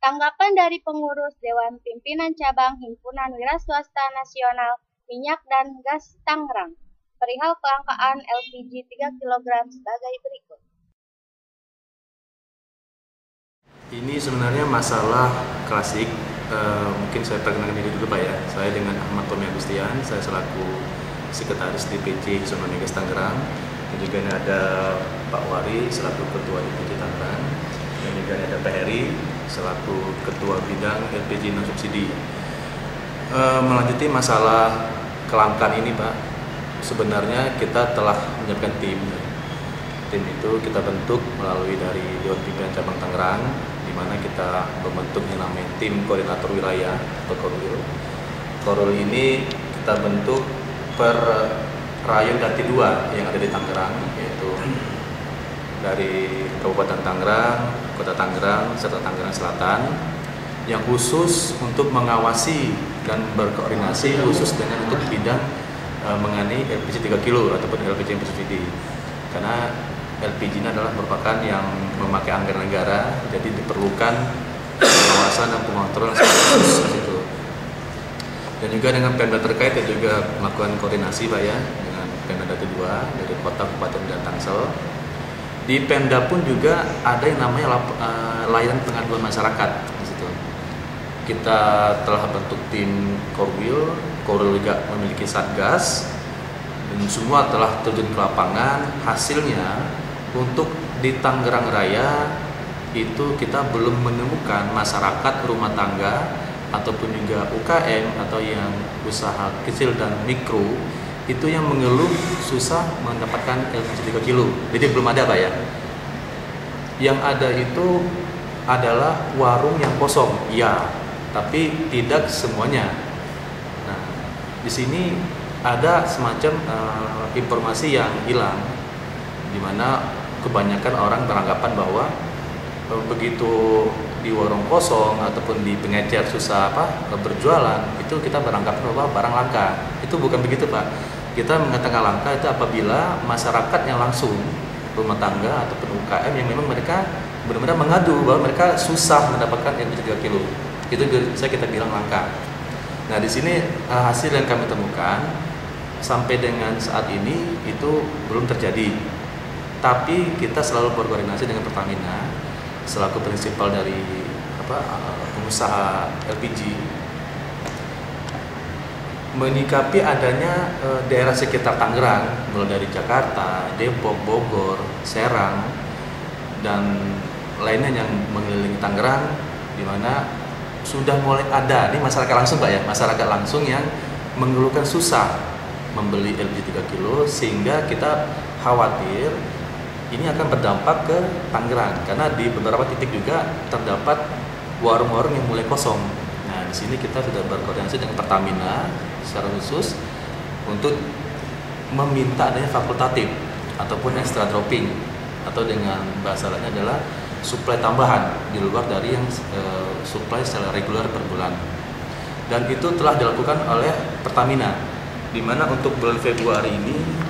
Tanggapan dari pengurus Dewan Pimpinan Cabang Himpunan Wiraswasta Nasional Minyak dan Gas Tangerang perihal kelangkaan LPG 3 kg sebagai berikut. Ini sebenarnya masalah klasik. Mungkin saya perkenalkan diri dulu Pak ya. Saya dengan Ahmad Tommy Agustian, saya selaku Sekretaris DPC Zona Migas Tangerang. Dan juga ada Pak Wari selaku Ketua DPC Tangerang. Dan juga ada Pak Heri selaku Ketua Bidang LPG non subsidi. Melanjuti masalah kelangkaan ini Pak, sebenarnya kita telah menyiapkan tim. Tim itu kita bentuk melalui dari Dewan Pimpinan Cabang Tangerang, di mana kita membentuk yang namanya tim koordinator wilayah atau Korwil. Korwil ini kita bentuk per rayon Dati 2 yang ada di Tangerang, yaitu dari Kabupaten Tangerang, Kota Tangerang, serta Tangerang Selatan, yang khusus untuk mengawasi dan berkoordinasi khusus dengan untuk bidang mengenai LPG 3 kilo ataupun LPG yang bersubsidi. Karena LPG ini adalah merupakan yang memakai anggaran negara, jadi diperlukan pengawasan dan pengontrolan khusus itu. Dan juga dengan Pemda terkait dan juga melakukan koordinasi Pak ya dengan Pemda Dati 2 dari kota, kabupaten dan Tangsel. Di Pemda pun juga ada yang namanya layanan pengaduan masyarakat di situ. Kita telah bentuk tim Korwil juga memiliki satgas, dan semua telah terjun ke lapangan. Hasilnya untuk di Tangerang Raya itu kita belum menemukan masyarakat rumah tangga ataupun juga UKM atau yang usaha kecil dan mikro itu yang mengeluh susah mendapatkan LPG 3 kilo. Jadi belum ada Pak ya. Yang ada itu adalah warung yang kosong, iya, tapi tidak semuanya. Nah, di sini ada semacam informasi yang hilang, di mana kebanyakan orang beranggapan bahwa begitu di warung kosong ataupun di pengecer susah berjualan, itu kita beranggapan bahwa barang langka. Itu bukan begitu Pak. Kita mengatakan langka itu apabila masyarakat yang langsung rumah tangga ataupun UKM yang memang mereka benar-benar mengadu bahwa mereka susah mendapatkan LPG 3 kilo. Itu bisa kita bilang langka. Nah, di sini hasil yang kami temukan sampai dengan saat ini itu belum terjadi. Tapi kita selalu berkoordinasi dengan Pertamina selaku prinsipal dari pengusaha LPG, menyikapi adanya daerah sekitar Tangerang, mulai dari Jakarta, Depok, Bogor, Serang, dan lainnya yang mengelilingi Tangerang, di mana sudah mulai ada nih masyarakat langsung Pak ya, masyarakat langsung yang mengeluhkan susah membeli LPG 3 kilo, sehingga kita khawatir ini akan berdampak ke Tangerang karena di beberapa titik juga terdapat warung-warung yang mulai kosong. Nah, di sini kita sudah berkoordinasi dengan Pertamina secara khusus untuk meminta adanya fakultatif ataupun extra dropping, atau dengan bahasa lainnya adalah suplai tambahan di luar dari yang suplai secara reguler per bulan. Dan itu telah dilakukan oleh Pertamina, di mana untuk bulan Februari ini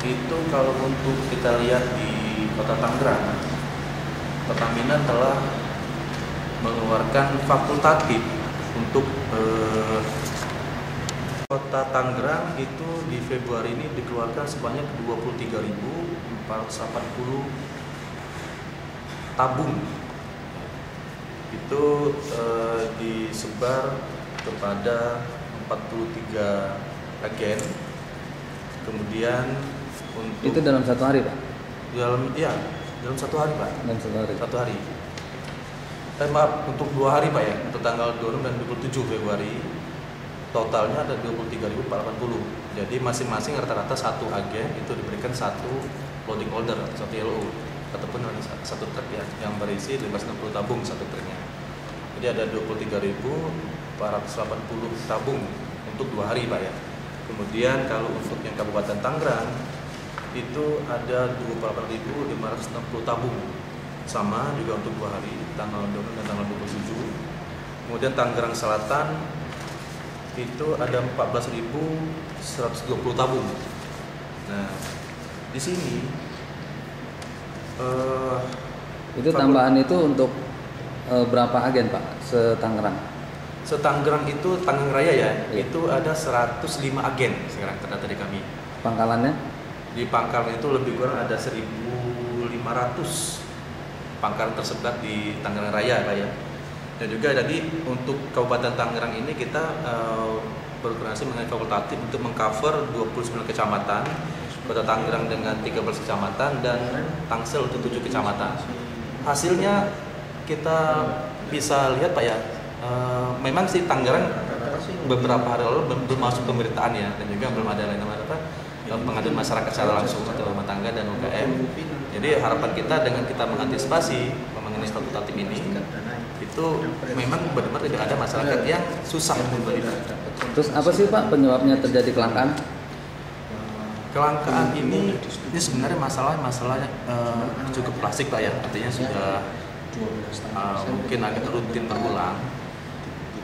itu kalau untuk kita lihat di Kota Tangerang, Pertamina telah mengeluarkan fakultatif untuk Kota Tangerang itu di Februari ini dikeluarkan sebanyak 23.480 tabung. Itu disebar kepada 43 agen. Kemudian untuk itu dalam satu hari Pak? Dalam satu hari Pak. Dalam satu hari. Satu hari. Maaf, untuk 2 hari Pak ya, untuk tanggal 26 dan 27 Februari totalnya ada 23.480. Jadi masing-masing rata-rata satu agen itu diberikan satu loading order atau satu LO ataupun satu truk ya, yang berisi 560 tabung satu truknya. Jadi ada 23.480 tabung untuk 2 hari Pak ya. Kemudian kalau untuk yang Kabupaten Tangerang itu ada 28.560 tabung, sama juga untuk 2 hari, tanggal 20 dan tanggal 27. Kemudian Tangerang Selatan itu ada 14.120 tabung. Nah, di sini itu tambahan itu untuk berapa agen Pak se-Tangerang? Se-Tangerang itu Tangerang Raya ya, Iya. itu ada 105 agen sekarang terdata di kami. Pangkalannya? Di pangkalan itu lebih kurang ada 1.500 pangkalan tersebar di Tangerang Raya Pak ya. Dan juga tadi untuk Kabupaten Tangerang ini kita berkoordinasi mengenai fakultatif untuk mengcover 29 kecamatan, Kota Tangerang dengan 13 kecamatan dan Tangsel untuk 7 kecamatan. Hasilnya kita bisa lihat Pak ya, memang sih Tangerang beberapa hari lalu belum masuk pemberitaan ya, dan juga belum ada lain apa pengaduan masyarakat secara langsung atau rumah tangga dan UKM. Jadi harapan kita dengan kita mengantisipasi mengenai fakultatif ini, itu memang benar-benar tidak ada masyarakat yang susah membeli. Terus apa sih Pak penyebabnya terjadi kelangkaan? Kelangkaan ini sebenarnya masalah cukup klasik Pak ya, artinya sudah mungkin agak rutin berulang.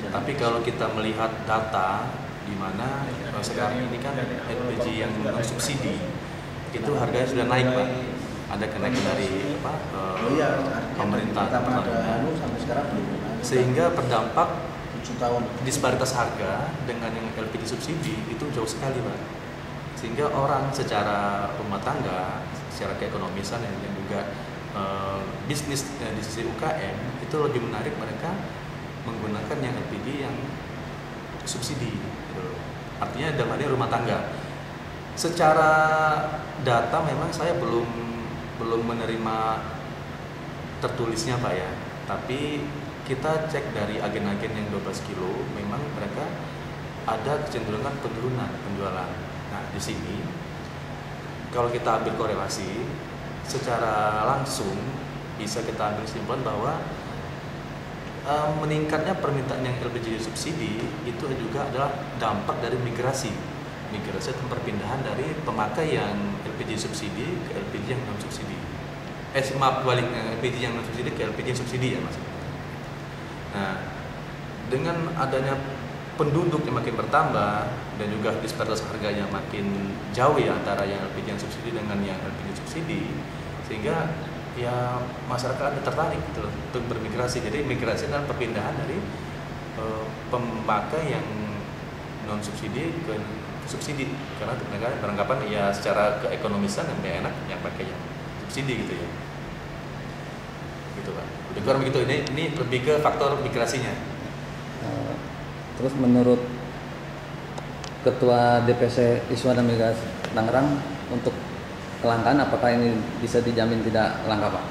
Tapi kalau kita melihat data di mana sekarang ini kan LPG yang non subsidi itu harganya sudah naik Pak. Ada kenaikan dari pemerintah Pertamina, sehingga berdampak disparitas harga dengan yang LPG subsidi itu jauh sekali Pak. Sehingga orang secara rumah tangga, secara keekonomisan dan juga bisnis di sisi UKM itu lebih menarik mereka menggunakan yang LPG yang subsidi. Artinya dalam hal rumah tangga. Secara data memang saya belum menerima tertulisnya Pak ya. Tapi kita cek dari agen-agen yang 12 kilo, memang mereka ada kecenderungan penurunan penjualan. Nah, di sini kalau kita ambil korelasi secara langsung bisa kita ambil kesimpulan bahwa meningkatnya permintaan yang LPG subsidi itu juga adalah dampak dari migrasi atau perpindahan dari pemakai yang LPG subsidi ke LPG yang non subsidi. LPG yang non subsidi ke LPG yang subsidi ya Mas. Nah, dengan adanya penduduk yang makin bertambah dan juga disparitas harganya makin jauh ya antara yang LPG yang subsidi dengan yang LPG subsidi, sehingga ya masyarakat ada tertarik gitu loh untuk bermigrasi. Jadi migrasi adalah perpindahan dari pemakai yang non subsidi ke subsidi, karena mereka beranggapan ya secara keekonomisan lebih enak yang pakai yang subsidi gitu ya, gitu Pak. Lebih kurang begitu. Ini lebih ke faktor migrasinya. Terus menurut Ketua DPC Iswa dan Migas Tangerang, untuk kelangkaan apakah ini bisa dijamin tidak langka Pak?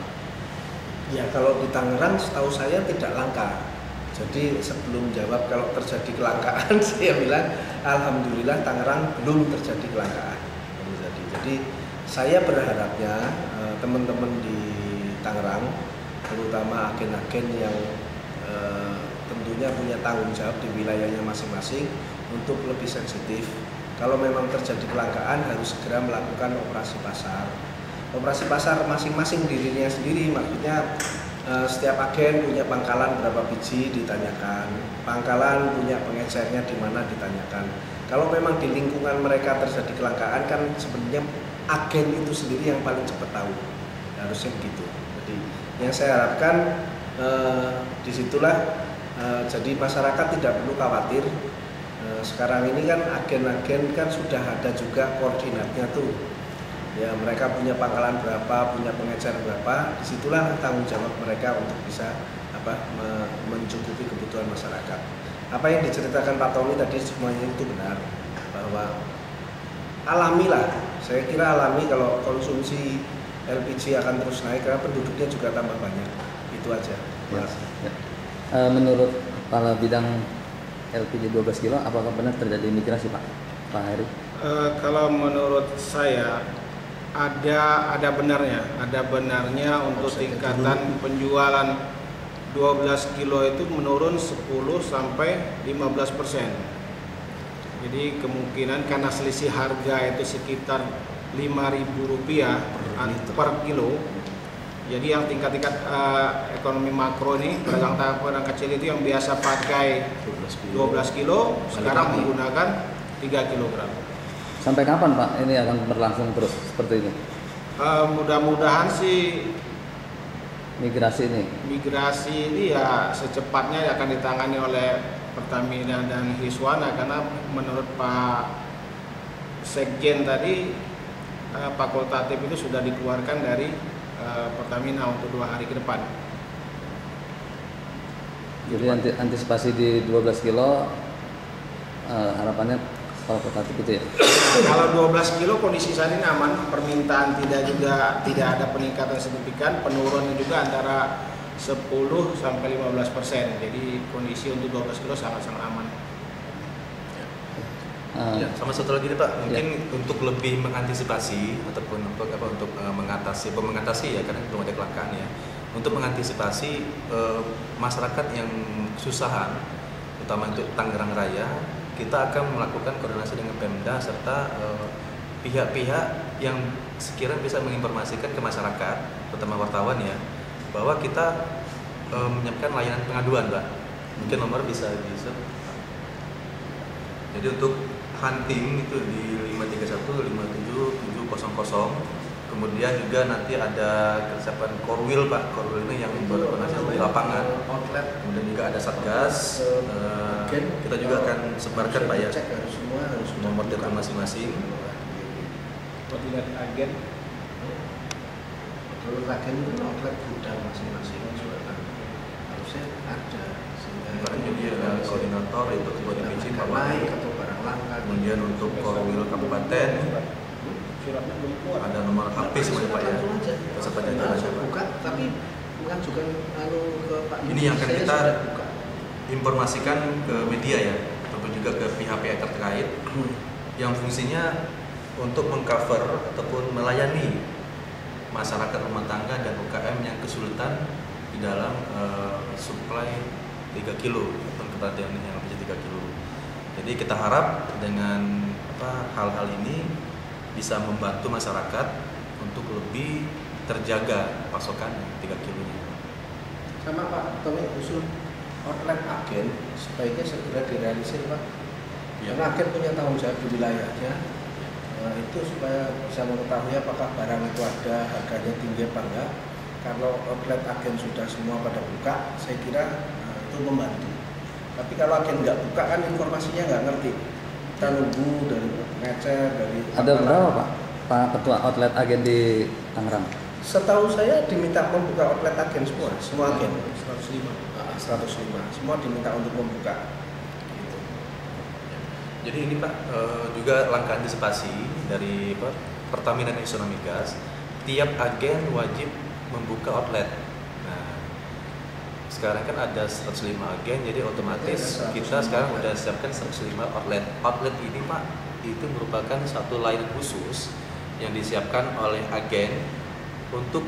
Ya, kalau di Tangerang setahu saya tidak langka. Jadi sebelum jawab kalau terjadi kelangkaan, saya bilang alhamdulillah Tangerang belum terjadi kelangkaan. Jadi saya berharapnya teman-teman di Tangerang, terutama agen-agen yang tentunya punya tanggung jawab di wilayahnya masing-masing untuk lebih sensitif. Kalau memang terjadi kelangkaan harus segera melakukan operasi pasar. Operasi pasar masing-masing dirinya sendiri, maksudnya setiap agen punya pangkalan berapa biji ditanyakan, pangkalan punya pengecernya di mana ditanyakan. Kalau memang di lingkungan mereka terjadi kelangkaan kan sebenarnya agen itu sendiri yang paling cepat tahu, harusnya begitu. Jadi yang saya harapkan disitulah jadi masyarakat tidak perlu khawatir. Sekarang ini kan agen-agen kan sudah ada juga koordinatnya tuh. Ya, mereka punya pangkalan berapa, punya pengecer berapa, disitulah tanggung jawab mereka untuk bisa mencukupi kebutuhan masyarakat. Apa yang diceritakan Pak Tommy tadi semuanya itu benar, bahwa alamilah, saya kira alami kalau konsumsi LPG akan terus naik karena penduduknya juga tambah banyak. Itu aja. Ya. Menurut Kepala Bidang LPG 12 kilo, apakah benar terjadi migrasi Pak Heri? Kalau menurut saya ada benarnya untuk tingkatan penjualan 12 kilo itu menurun 10 sampai 15%. Jadi kemungkinan karena selisih harga itu sekitar Rp5.000 per kilo. Jadi yang tingkat-tingkat ekonomi makro ini, pedagang kecil itu yang biasa pakai 12 kilo sekarang menggunakan 3 kilogram. Sampai kapan Pak ini akan berlangsung terus seperti ini? Mudah-mudahan sih migrasi ini? Migrasi ini ya secepatnya akan ditangani oleh Pertamina dan Hiswana, karena menurut Pak Sekjen tadi fakultatif itu sudah dikeluarkan dari Pertamina untuk 2 hari ke depan. Jadi antisipasi di 12 kilo harapannya fakultatif itu ya? Kalau 12 kilo kondisi saat ini aman, permintaan tidak ada peningkatan signifikan, penurunan juga antara 10 sampai 15%. Jadi kondisi untuk 12 kilo sangat-sangat aman. Ya, sama satu lagi nih Pak, mungkin untuk lebih mengantisipasi ataupun untuk mengatasi ya, karena belum ada kelangkaan ya. Untuk mengantisipasi masyarakat yang kesusahan, terutama untuk Tangerang Raya, kita akan melakukan koordinasi dengan Pemda serta pihak-pihak yang sekiranya bisa menginformasikan ke masyarakat, terutama wartawan ya, bahwa kita menyiapkan layanan pengaduan, Pak. Mungkin nomor bisa. Jadi untuk hunting itu di 531 57 700. Kemudian juga nanti ada kesiapan Korwil, Pak. Korwil ini yang berkoordinasi di lapangan. Kemudian juga ada Satgas. Kita juga akan sebarkan, Pak ya, nomor telepon masing-masing. Koordinat agen. Kalau agen itu outlet gudang masing-masing juga harusnya ada. Jadi ada koordinator itu ketua DPC Pak naik atau barang langka. Kemudian untuk Korwil Kabupaten ada nomor HP semuanya Pak ya. Peserta jajarannya Pak. Buka, tapi mengajukan ke Pak. Ini yang akan kita informasikan ke media ya, ataupun juga ke pihak-pihak terkait yang fungsinya untuk mengcover ataupun melayani masyarakat rumah tangga dan UKM yang kesulitan di dalam suplai 3 kilo ataupun ketersediaan yang lebih 3 kilo. Jadi kita harap dengan hal-hal ini bisa membantu masyarakat untuk lebih terjaga pasokan 3 kilonya. Sama Pak Tommy, usul outlet agen sebaiknya segera direalisir Pak. Ya. Karena agen punya tanggung jawab di wilayahnya. Nah, itu supaya bisa mengetahui apakah barang itu ada, harganya tinggi apa enggak. Kalau outlet agen sudah semua pada buka, saya kira itu membantu. Tapi kalau agen nggak buka kan informasinya nggak ngerti. Kita nunggu dari ngecer dari. Ada berapa Pak Ketua outlet agen di Tangerang? Setahu saya diminta membuka outlet agen semua agen 105. 105, semua diminta untuk membuka. Gitu. Jadi ini Pak juga langkah antisipasi dari Pertamina dan Hiswana Migas. Tiap agen wajib membuka outlet. Nah, sekarang kan ada 105 agen, jadi otomatis kita sekarang udah siapkan 105 outlet. Outlet ini Pak, itu merupakan satu layanan khusus yang disiapkan oleh agen untuk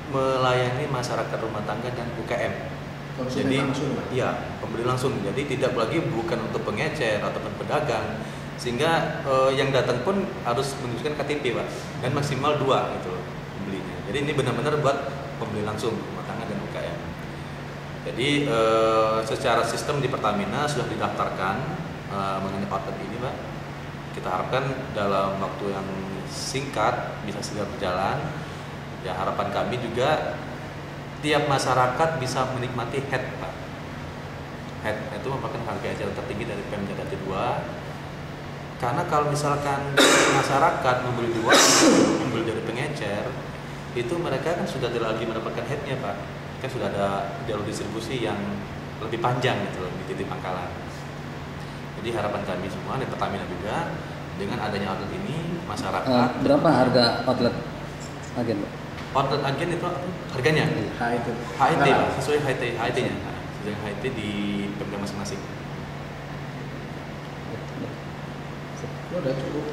melayani masyarakat rumah tangga dan UKM. Jadi pembeli langsung. Jadi tidak lagi bukan untuk pengecer ataupun pedagang, sehingga yang datang pun harus menunjukkan KTP Pak, dan maksimal 2 gitu pembelinya. Jadi ini benar-benar buat pembeli langsung rumah tangga dan UKM. Jadi secara sistem di Pertamina sudah didaftarkan mengenai outlet ini Pak. Kita harapkan dalam waktu yang singkat bisa segera berjalan. Ya, harapan kami juga tiap masyarakat bisa menikmati head Pak. Head itu merupakan harga eceran tertinggi dari Pemda Jati 2. Karena kalau misalkan masyarakat membeli di warung, membeli dari pengecer, itu mereka kan sudah tidak lagi mendapatkan headnya Pak. Kan sudah ada jalur distribusi yang lebih panjang gitu loh di titik pangkalan. Jadi harapan kami semua dan Pertamina juga dengan adanya outlet ini masyarakat. Berapa harga outlet agen Pak? Outlet agen itu harganya HIT sesuai HIT-nya, sesuai HIT di Pemda masing-masing. Udah cukup.